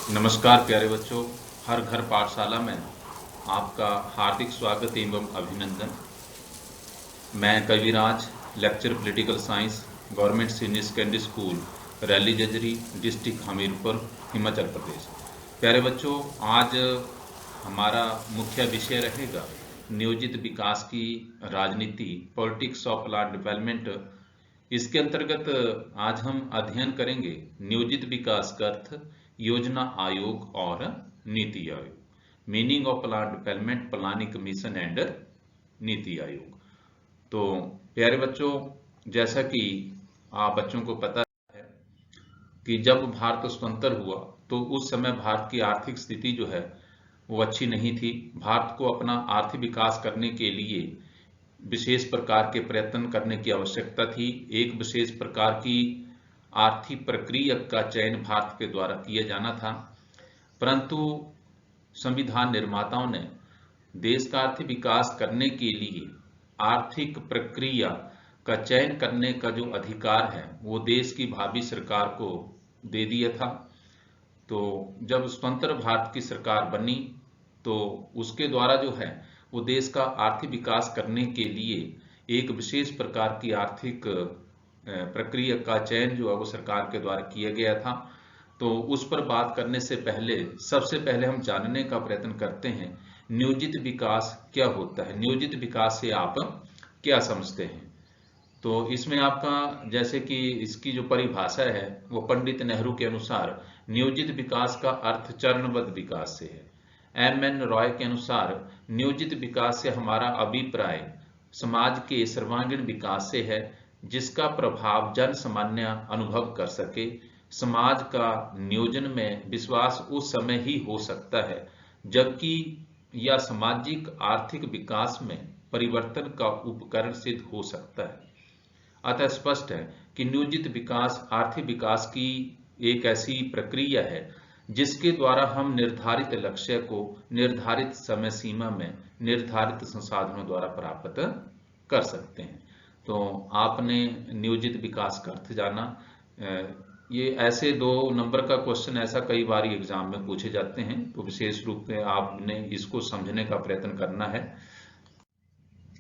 नमस्कार प्यारे बच्चों, हर घर पाठशाला में आपका हार्दिक स्वागत एवं अभिनंदन। मैं Kaviraj, lecture political science, government senior secondary school, Raili Jajri, district Hamirpur, Himachal Pradesh. प्यारे बच्चों, आज हमारा मुख्य विषय रहेगा नियोजित विकास की राजनीति, पॉलिटिक्स ऑफ प्लान डेवलपमेंट। इसके अंतर्गत आज हम अध्ययन करेंगे नियोजित विकास का अर्थ, योजना आयोग और NITI Aayog, meaning of plan development, planning commission and NITI Aayog. तो प्यारे बच्चों, जैसा कि आप बच्चों को पता है कि जब भारत स्वतंत्र हुआ तो उस समय भारत की आर्थिक स्थिति जो है वो अच्छी नहीं थी। भारत को अपना आर्थिक विकास करने के लिए विशेष प्रकार के प्रयत्न करने की आवश्यकता थी। एक विशेष प्रकार की आर्थिक प्रक्रिया का चयन भारत के द्वारा किया जाना था, परंतु संविधान निर्माताओं ने देश का आर्थिक विकास करने के लिए आर्थिक प्रक्रिया का चयन करने का जो अधिकार है वो देश की भावी सरकार को दे दिया था। तो जब स्वतंत्र भारत की सरकार बनी तो उसके द्वारा जो है वो देश का आर्थिक विकास करने के लिए एक विशेष प्रकार की आर्थिक प्रक्रिया का चयन जो है वो सरकार के द्वारा किया गया था। तो उस पर बात करने से पहले सबसे पहले हम जानने का प्रयत्न करते हैं नियोजित विकास क्या होता है। नियोजित विकास से आप क्या समझते हैं? तो इसमें आपका जैसे कि इसकी जो परिभाषा है वो पंडित नेहरू के अनुसार नियोजित विकास का अर्थ चरणबद्ध विकास से है। एम.एन. रॉय के अनुसार नियोजित विकास से हमारा अभिप्राय समाज के सर्वांगीण विकास से है, जिसका प्रभाव जन सामान्य अनुभव कर सके। समाज का नियोजन में विश्वास उस समय ही हो सकता है जबकि यह सामाजिक आर्थिक विकास में परिवर्तन का उपकरण सिद्ध हो सकता है। अतः स्पष्ट है कि नियोजित विकास आर्थिक विकास की एक ऐसी प्रक्रिया है जिसके द्वारा हम निर्धारित लक्ष्य को निर्धारित समय सीमा में निर्धारित संसाधनों द्वारा प्राप्त कर सकते हैं। तो आपने नियोजित विकास का अर्थ जाना। ये ऐसे 2 नंबर का क्वेश्चन ऐसा कई बार एग्जाम में पूछे जाते हैं, तो विशेष रूप से आपने इसको समझने का प्रयत्न करना है।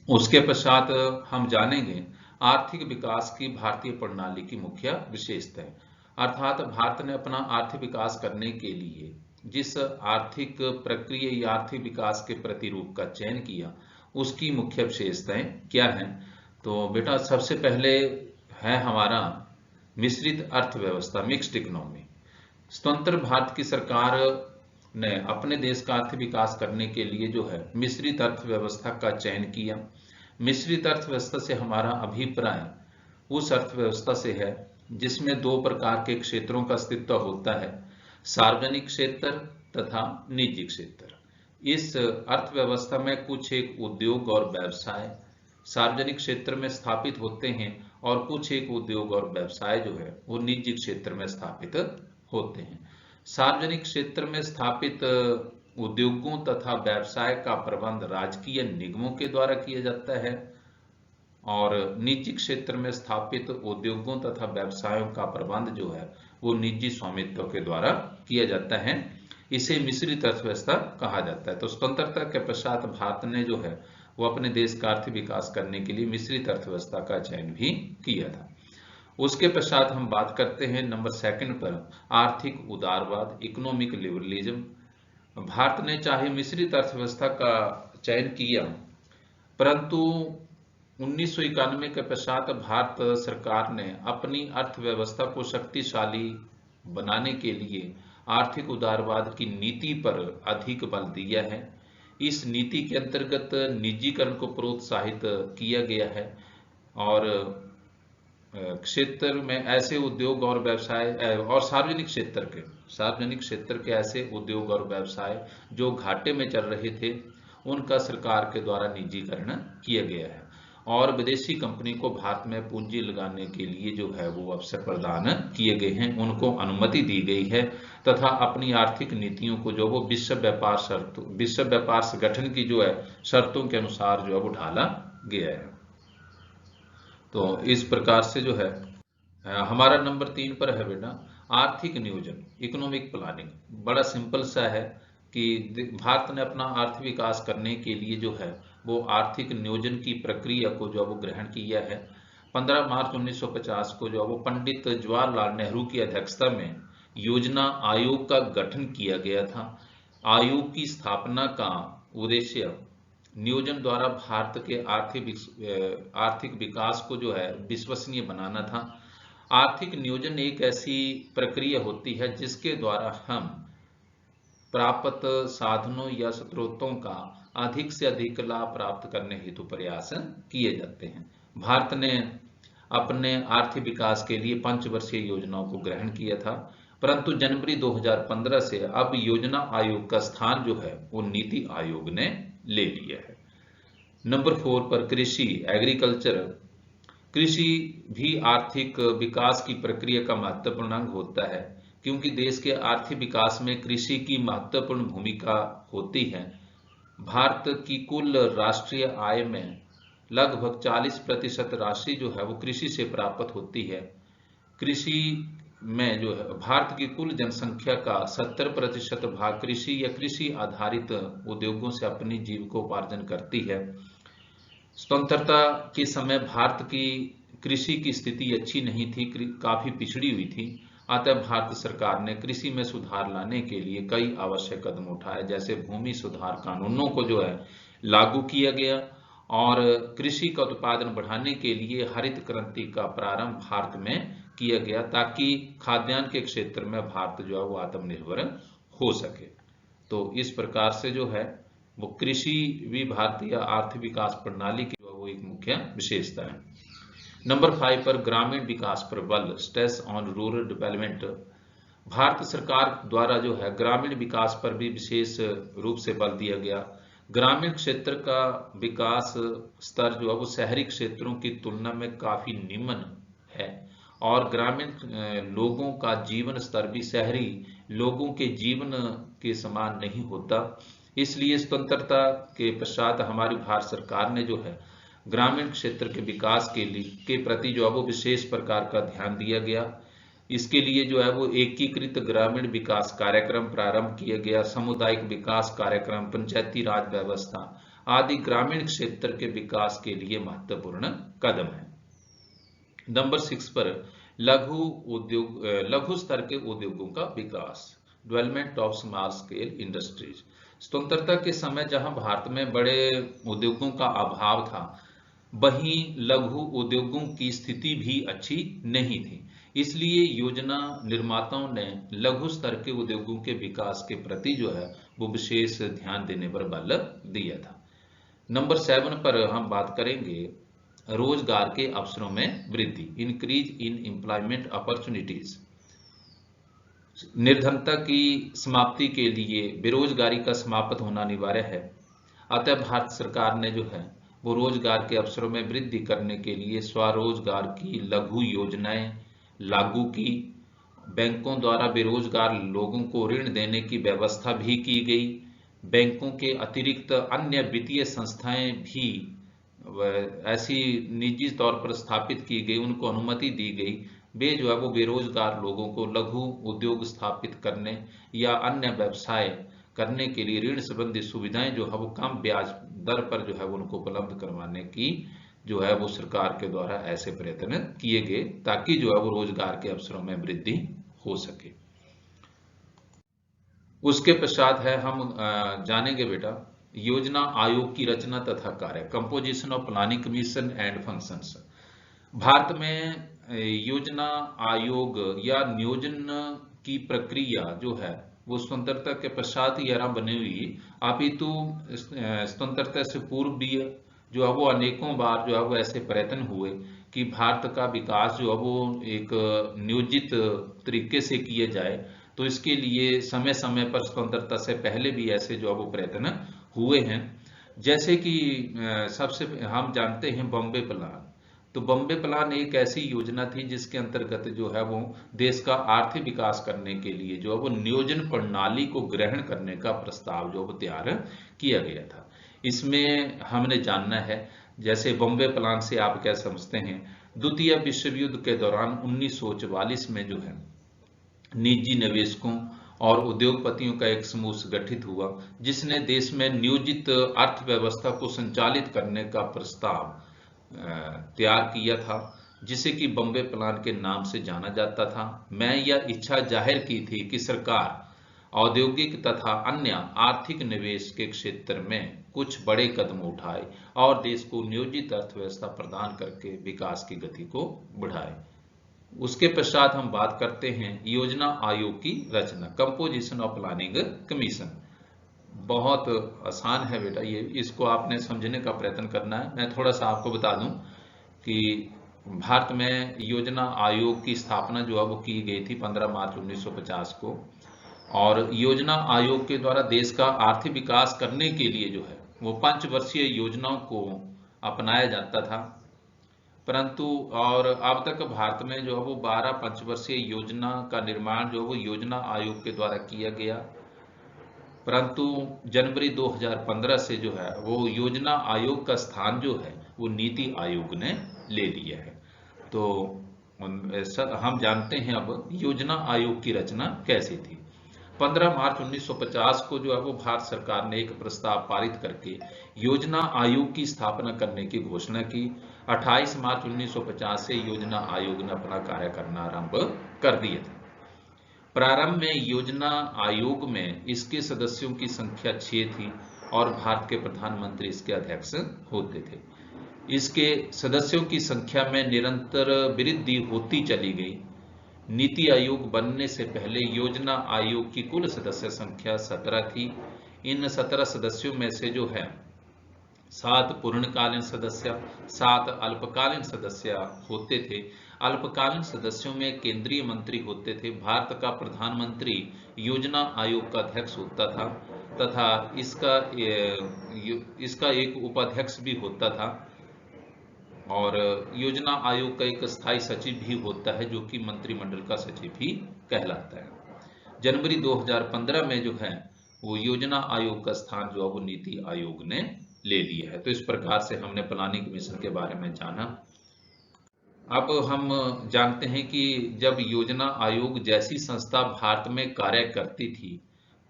उसके पश्चात हम जानेंगे आर्थिक विकास की भारतीय प्रणाली की मुख्य विशेषताएं, अर्थात भारत ने अपना आर्थिक विकास करने के लिए जिस आर्थिक प्रक्रिया या आर्थिक विकास के प्रतिरूप का चयन किया उसकी मुख्य विशेषताएं क्या हैं। तो बेटा सबसे पहले है हमारा मिश्रित अर्थव्यवस्था, मिक्स्ड इकोनॉमी। स्वतंत्र भारत की सरकार ने अपने देश का आर्थिक विकास करने के लिए जो है मिश्रित अर्थव्यवस्था का चयन किया। मिश्रित अर्थव्यवस्था से हमारा अभिप्राय उस अर्थव्यवस्था से है जिसमें 2 प्रकार के क्षेत्रों का अस्तित्व होता है, सार्वजनिक क्षेत्र तथा निजी क्षेत्र। इस अर्थव्यवस्था में कुछ एक उद्योग और व्यवसाय सार्वजनिक क्षेत्र में स्थापित होते हैं और कुछ एक उद्योग और व्यवसाय जो है वो निजी क्षेत्र में स्थापित होते हैं। सार्वजनिक क्षेत्र में स्थापित उद्योगों तथा व्यवसाय का प्रबंध राजकीय निगमों के द्वारा किया जाता है और निजी क्षेत्र में स्थापित उद्योगों तथा व्यवसायों का प्रबंध जो है वो निजी स्वामित्व के द्वारा किया जाता है। इसे मिश्रित अर्थव्यवस्था कहा जाता है। तो स्वतंत्रता के पश्चात भारत ने जो है वो अपने देश का आर्थिक विकास करने के लिए मिश्रित अर्थव्यवस्था का चयन भी किया था। उसके पश्चात हम बात करते हैं नंबर 2 पर आर्थिक उदारवाद, इकोनॉमिक लिबरलिज्म। भारत ने चाहे मिश्रित अर्थव्यवस्था का चयन किया, परंतु 1991 के पश्चात भारत सरकार ने अपनी अर्थव्यवस्था को शक्तिशाली बनाने के लिए आर्थिक उदारवाद की नीति पर अधिक बल दिया है। इस नीति के अंतर्गत निजीकरण को प्रोत्साहित किया गया है और क्षेत्र में ऐसे उद्योग और व्यवसाय और सार्वजनिक क्षेत्र के ऐसे उद्योग और व्यवसाय जो घाटे में चल रहे थे उनका सरकार के द्वारा निजीकरण किया गया है और विदेशी कंपनी को भारत में पूंजी लगाने के लिए जो है वो अवसर प्रदान किए गए हैं, उनको अनुमति दी गई है तथा अपनी आर्थिक नीतियों को जो वो विश्व व्यापार संगठन की जो है शर्तों के अनुसार जो है वो ढाला गया है। तो इस प्रकार से जो है हमारा नंबर 3 पर है बेटा आर्थिक नियोजन, इकोनॉमिक प्लानिंग बड़ा सिंपल सा है कि भारत ने अपना आर्थिक विकास करने के लिए जो है वो आर्थिक नियोजन की प्रक्रिया को जो है वो ग्रहण किया है। 15 मार्च 1950 को जो है वो पंडित जवाहरलाल नेहरू की अध्यक्षता में योजना आयोग का गठन किया गया था। आयोग की स्थापना का उद्देश्य नियोजन द्वारा भारत के आर्थिक विकास को जो है विश्वसनीय बनाना था। आर्थिक नियोजन एक ऐसी प्रक्रिया होती है जिसके द्वारा हम प्राप्त साधनों या स्रोतों का अधिक से अधिक लाभ प्राप्त करने हेतु प्रयास किए जाते हैं। भारत ने अपने आर्थिक विकास के लिए पंचवर्षीय योजनाओं को ग्रहण किया था, परंतु जनवरी 2015 से अब योजना आयोग का स्थान जो है वो नीति आयोग ने ले लिया है। नंबर 4 पर कृषि, एग्रीकल्चर। कृषि भी आर्थिक विकास की प्रक्रिया का महत्वपूर्ण अंग होता है, क्योंकि देश के आर्थिक विकास में कृषि की महत्वपूर्ण भूमिका होती है। भारत की कुल राष्ट्रीय आय में लगभग 40% राशि जो है वो कृषि से प्राप्त होती है। कृषि में जो है भारत की कुल जनसंख्या का 70% भाग कृषि या कृषि आधारित उद्योगों से अपनी जीविकोपार्जन करती है। स्वतंत्रता के समय भारत की कृषि की स्थिति अच्छी नहीं थी, काफी पिछड़ी हुई थी। अतः भारत सरकार ने कृषि में सुधार लाने के लिए कई आवश्यक कदम उठाए, जैसे भूमि सुधार कानूनों को जो है लागू किया गया और कृषि का उत्पादन बढ़ाने के लिए हरित क्रांति का प्रारंभ भारत में किया गया, ताकि खाद्यान्न के क्षेत्र में भारत जो है वो आत्मनिर्भर हो सके। तो इस प्रकार से जो है वो कृषि भी भारतीय आर्थिक विकास प्रणाली की वो एक मुख्य विशेषता है। नंबर 5 पर ग्रामीण विकास पर बल, stress on rural development. Bharat सरकार द्वारा जो है ग्रामीण विकास पर भी विशेष रूप से बल दिया गया। ग्रामीण क्षेत्र का विकास स्तर जो है वो शहरी क्षेत्रों की तुलना में काफी निम्न है और ग्रामीण लोगों का जीवन स्तर भी शहरी लोगों के जीवन के समान नहीं होता। इसलिए स्वतंत्रता के पश्चात हमारी भारत सरकार ने जो है ग्रामीण क्षेत्र के विकास के प्रति जो है वो विशेष प्रकार का ध्यान दिया गया। इसके लिए जो है वो एकीकृत ग्रामीण विकास कार्यक्रम प्रारंभ किया गया। सामुदायिक विकास कार्यक्रम, पंचायती राज व्यवस्था आदि ग्रामीण क्षेत्र के विकास के लिए महत्वपूर्ण कदम है। नंबर 6 पर लघु स्तर के उद्योगों का विकास, development of small scale industries. स्वतंत्रता के समय जहां भारत में बड़े उद्योगों का अभाव था, वहीं लघु उद्योगों की स्थिति भी अच्छी नहीं थी। इसलिए योजना निर्माताओं ने लघु स्तर के उद्योगों के विकास के प्रति जो है वो विशेष ध्यान देने पर बल दिया था। नंबर 7 पर हम बात करेंगे रोजगार के अवसरों में वृद्धि, इंक्रीज इन एम्प्लॉयमेंट अपॉर्चुनिटीज। निर्धनता की समाप्ति के लिए बेरोजगारी का समाप्त होना अनिवार्य है। अतः भारत सरकार ने जो है वो रोजगार के अवसरों में वृद्धि करने के लिए स्वरोजगार की लघु योजनाएं लागू की। बैंकों द्वारा बेरोजगार लोगों को ऋण देने की व्यवस्था भी की गई। बैंकों के अतिरिक्त अन्य वित्तीय संस्थाएं भी ऐसी निजी तौर पर स्थापित की गई, उनको अनुमति दी गई। वे जो है वो बेरोजगार लोगों को लघु उद्योग स्थापित करने या अन्य व्यवसाय करने के लिए ऋण संबंधी सुविधाएं जो है वो कम ब्याज दर पर जो है वो उनको उपलब्ध करवाने की जो है वो सरकार के द्वारा ऐसे प्रयत्न किए गए, ताकि जो है वो रोजगार के अवसरों में वृद्धि हो सके। उसके पश्चात है हम जानेंगे बेटा योजना आयोग की रचना तथा कार्य, composition of planning commission and functions. Bharat में योजना आयोग या नियोजन की प्रक्रिया जो है वो स्वतंत्रता के पश्चात ही आरंभ बनी हुई, अपितु स्वतंत्रता से पूर्व भी जो है वो अनेकों बार जो है वो ऐसे प्रयत्न हुए कि भारत का विकास जो है वो एक नियोजित तरीके से किए जाए। तो इसके लिए समय समय पर स्वतंत्रता से पहले भी ऐसे जो है वो प्रयत्न हुए हैं। जैसे कि सबसे हम जानते हैं बॉम्बे प्लान। तो बॉम्बे प्लान एक ऐसी योजना थी जिसके अंतर्गत जो है वो देश का आर्थिक विकास करने के लिए जो है वो नियोजन प्रणाली को ग्रहण करने का प्रस्ताव जो वो तैयार किया गया था। इसमें हमने जानना है जैसे बॉम्बे प्लान से आप क्या समझते हैं। द्वितीय विश्व युद्ध के दौरान 1944 में जो है निजी निवेशकों और उद्योगपतियों का एक समूह गठित हुआ, जिसने देश में नियोजित अर्थव्यवस्था को संचालित करने का प्रस्ताव तैयार किया था, जिसे कि बॉम्बे प्लान के नाम से जाना जाता था। मैं यह इच्छा जाहिर की थी कि सरकार औद्योगिक तथा अन्य आर्थिक निवेश के क्षेत्र में कुछ बड़े कदम उठाए और देश को नियोजित अर्थव्यवस्था प्रदान करके विकास की गति को बढ़ाए। उसके पश्चात हम बात करते हैं योजना आयोग की रचना, कंपोजिशन ऑफ प्लानिंग कमीशन। बहुत आसान है बेटा, ये इसको आपने समझने का प्रयत्न करना है। मैं थोड़ा सा आपको बता दूं कि भारत में योजना आयोग की स्थापना जो है वो की गई थी 15 मार्च 1950 को, और योजना आयोग के द्वारा देश का आर्थिक विकास करने के लिए जो है वो पंचवर्षीय योजनाओं को अपनाया जाता था। परंतु और अब तक भारत में जो है वो 12 पंचवर्षीय योजना का निर्माण जो है वो योजना आयोग के द्वारा किया गया। परंतु जनवरी 2015 से जो है वो योजना आयोग का स्थान जो है वो नीति आयोग ने ले लिया है। तो हम जानते हैं अब योजना आयोग की रचना कैसी थी। 15 मार्च 1950 को जो है वो भारत सरकार ने एक प्रस्ताव पारित करके योजना आयोग की स्थापना करने की घोषणा की। 28 मार्च 1950 से योजना आयोग ने अपना कार्य करना आरंभ कर दिए थे। प्रारंभ में योजना आयोग में इसके सदस्यों की संख्या 6 थी और भारत के प्रधानमंत्री इसके अध्यक्ष होते थे। इसके सदस्यों की संख्या में निरंतर वृद्धि होती चली गई। नीति आयोग बनने से पहले योजना आयोग की कुल सदस्य संख्या 17 थी। इन 17 सदस्यों में से जो है 7 पूर्णकालीन सदस्य, 7 अल्पकालीन सदस्य होते थे। अल्पकालीन सदस्यों में केंद्रीय मंत्री होते थे। भारत का प्रधानमंत्री योजना आयोग का अध्यक्ष होता था तथा इसका एक उपाध्यक्ष भी होता था, और योजना आयोग का एक स्थायी सचिव भी होता है जो कि मंत्रिमंडल का सचिव भी कहलाता है। जनवरी 2015 में जो है वो योजना आयोग का स्थान जो है वो नीति आयोग ने ले लिया है। तो इस प्रकार से हमने प्लानिंग कमीशन के बारे में जाना। अब हम जानते हैं कि जब योजना आयोग जैसी संस्था भारत में कार्य करती थी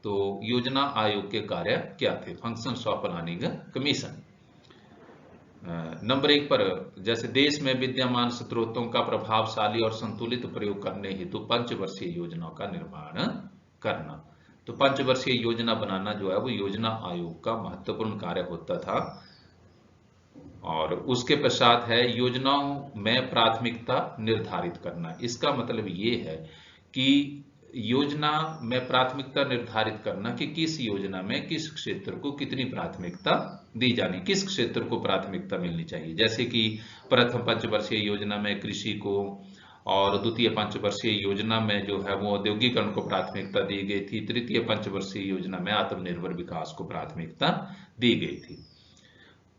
तो योजना आयोग के कार्य क्या थे, functions of planning commission. Number 1 पर जैसे देश में विद्यमान स्रोतों का प्रभावशाली और संतुलित प्रयोग करने हेतु पंचवर्षीय योजनाओं का निर्माण करना। तो पंचवर्षीय योजना बनाना जो है वो योजना आयोग का महत्वपूर्ण कार्य होता था। और उसके पश्चात है योजनाओं में प्राथमिकता निर्धारित करना। इसका मतलब ये है कि योजना में प्राथमिकता निर्धारित करना कि किस योजना में किस क्षेत्र को कितनी प्राथमिकता दी जानी, किस क्षेत्र को प्राथमिकता मिलनी चाहिए। जैसे कि प्रथम पंचवर्षीय योजना में कृषि को और द्वितीय पंचवर्षीय योजना में जो है वो औद्योगिकरण को प्राथमिकता दी गई थी। तृतीय पंचवर्षीय योजना में आत्मनिर्भर विकास को प्राथमिकता दी गई थी।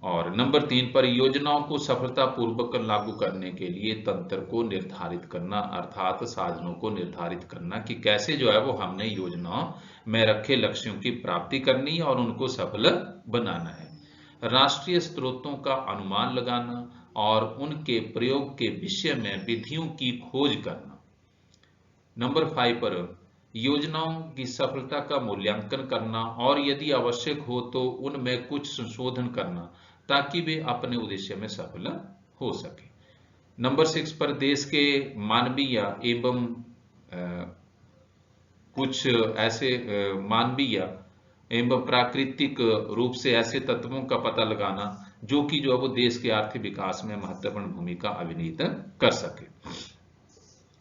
और नंबर 3 पर योजनाओं को सफलतापूर्वक लागू करने के लिए तंत्र को निर्धारित करना, अर्थात साधनों को निर्धारित करना कि कैसे जो है वो हमने योजनाओं में रखे लक्ष्यों की प्राप्ति करनी और उनको सफल बनाना है। राष्ट्रीय स्रोतों का अनुमान लगाना और उनके प्रयोग के विषय में विधियों की खोज करना। नंबर 5 पर योजनाओं की सफलता का मूल्यांकन करना और यदि आवश्यक हो तो उनमें कुछ संशोधन करना ताकि वे अपने उद्देश्य में सफल हो सके। नंबर 6 पर देश के मानवीय एवं कुछ ऐसे मानवीय एवं प्राकृतिक रूप से ऐसे तत्वों का पता लगाना जो कि जो है वो देश के आर्थिक विकास में महत्वपूर्ण भूमिका अभिनीत कर सके।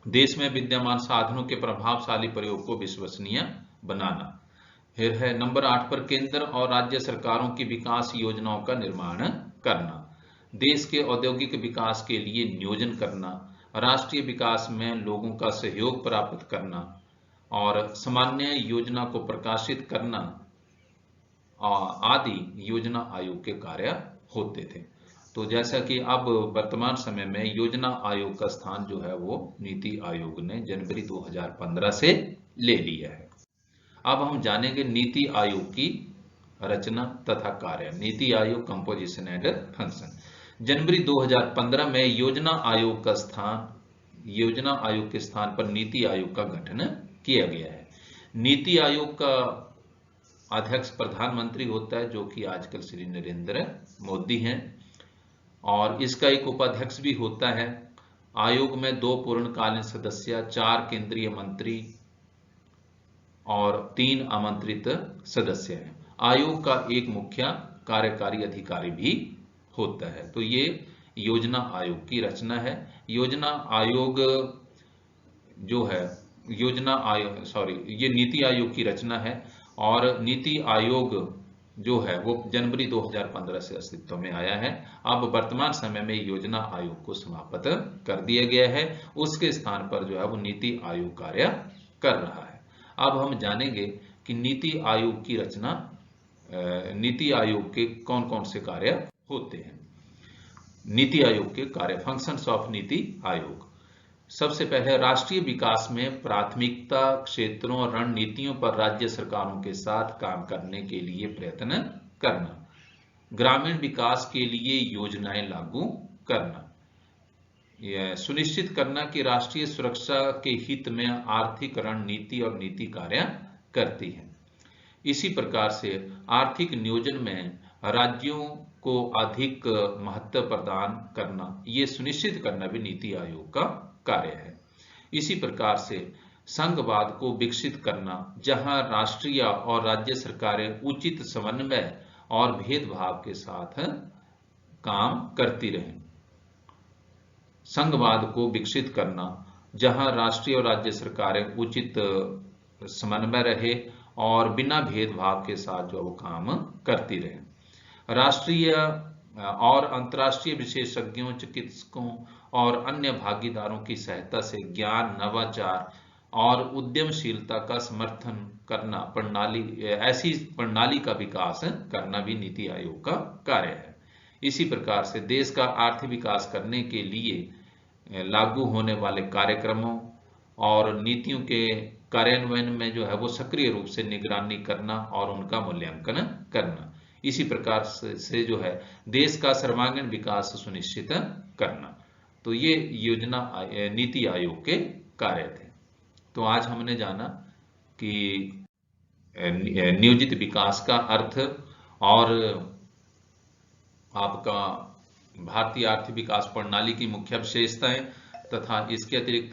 देश में विद्यमान साधनों के प्रभावशाली प्रयोग को विश्वसनीय बनाना। फिर है नंबर 8 पर केंद्र और राज्य सरकारों की विकास योजनाओं का निर्माण करना। देश के औद्योगिक विकास के लिए नियोजन करना, राष्ट्रीय विकास में लोगों का सहयोग प्राप्त करना और सामान्य योजना को प्रकाशित करना आदि योजना आयोग के कार्य होते थे। तो जैसा कि अब वर्तमान समय में योजना आयोग का स्थान जो है वो नीति आयोग ने जनवरी 2015 से ले लिया है। अब हम जानेंगे नीति आयोग की रचना तथा कार्य। NITI Aayog composition and function. जनवरी 2015 में योजना आयोग के स्थान पर नीति आयोग का गठन किया गया है। नीति आयोग का अध्यक्ष प्रधानमंत्री होता है, जो कि आजकल श्री नरेंद्र मोदी हैं, और इसका एक उपाध्यक्ष भी होता है। आयोग में 2 पूर्णकालीन सदस्य, 4 केंद्रीय मंत्री और 3 आमंत्रित सदस्य हैं। आयोग का एक मुख्य कार्यकारी अधिकारी भी होता है। तो ये योजना आयोग की रचना है। योजना आयोग जो है, ये नीति आयोग की रचना है, और नीति आयोग जो है वो जनवरी 2015 से अस्तित्व में आया है। अब वर्तमान समय में योजना आयोग को समाप्त कर दिया गया है। उसके स्थान पर जो है वो नीति आयोग कार्य कर रहा है। अब हम जानेंगे कि नीति आयोग की रचना, नीति आयोग के कौन कौन से कार्य होते हैं। नीति आयोग के कार्य, फंक्शंस ऑफ नीति आयोग। सबसे पहले, राष्ट्रीय विकास में प्राथमिकता क्षेत्रों और रणनीतियों पर राज्य सरकारों के साथ काम करने के लिए प्रयत्न करना, ग्रामीण विकास के लिए योजनाएं लागू करना, यह सुनिश्चित करना कि राष्ट्रीय सुरक्षा के हित में आर्थिक रणनीति और नीति कार्य करती है। इसी प्रकार से आर्थिक नियोजन में राज्यों को अधिक महत्व प्रदान करना, ये सुनिश्चित करना भी नीति आयोग का कार्य है। इसी प्रकार से संघवाद को विकसित करना, जहां राष्ट्रीय और राज्य सरकारें उचित समन्वय और भेदभाव के साथ काम करती रहें। संघवाद को विकसित करना, जहां राष्ट्रीय और राज्य सरकारें उचित समन्वय रहे और बिना भेदभाव के साथ जो वो काम करती रहे। राष्ट्रीय और अंतर्राष्ट्रीय विशेषज्ञों, चिकित्सकों और अन्य भागीदारों की सहायता से ज्ञान, नवाचार और उद्यमशीलता का समर्थन करना, ऐसी प्रणाली का विकास करना भी नीति आयोग का कार्य है। इसी प्रकार से देश का आर्थिक विकास करने के लिए लागू होने वाले कार्यक्रमों और नीतियों के कार्यान्वयन में जो है वो सक्रिय रूप से निगरानी करना और उनका मूल्यांकन करना। इसी प्रकार से जो है देश का सर्वांगीण विकास सुनिश्चित करना। तो ये योजना नीति आयोग के कार्य थे। तो आज हमने जाना कि नियोजित विकास का अर्थ और आपका भारतीय आर्थिक विकास प्रणाली की मुख्य विशेषताएं, तथा इसके अतिरिक्त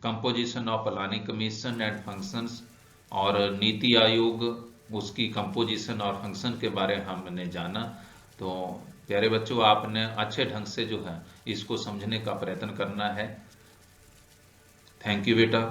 composition of planning commission and functions और नीति आयोग, उसकी कंपोजिशन और फंक्शन के बारे में हमने जाना। तो प्यारे बच्चों, आपने अच्छे ढंग से जो है इसको समझने का प्रयत्न करना है। थैंक यू बेटा।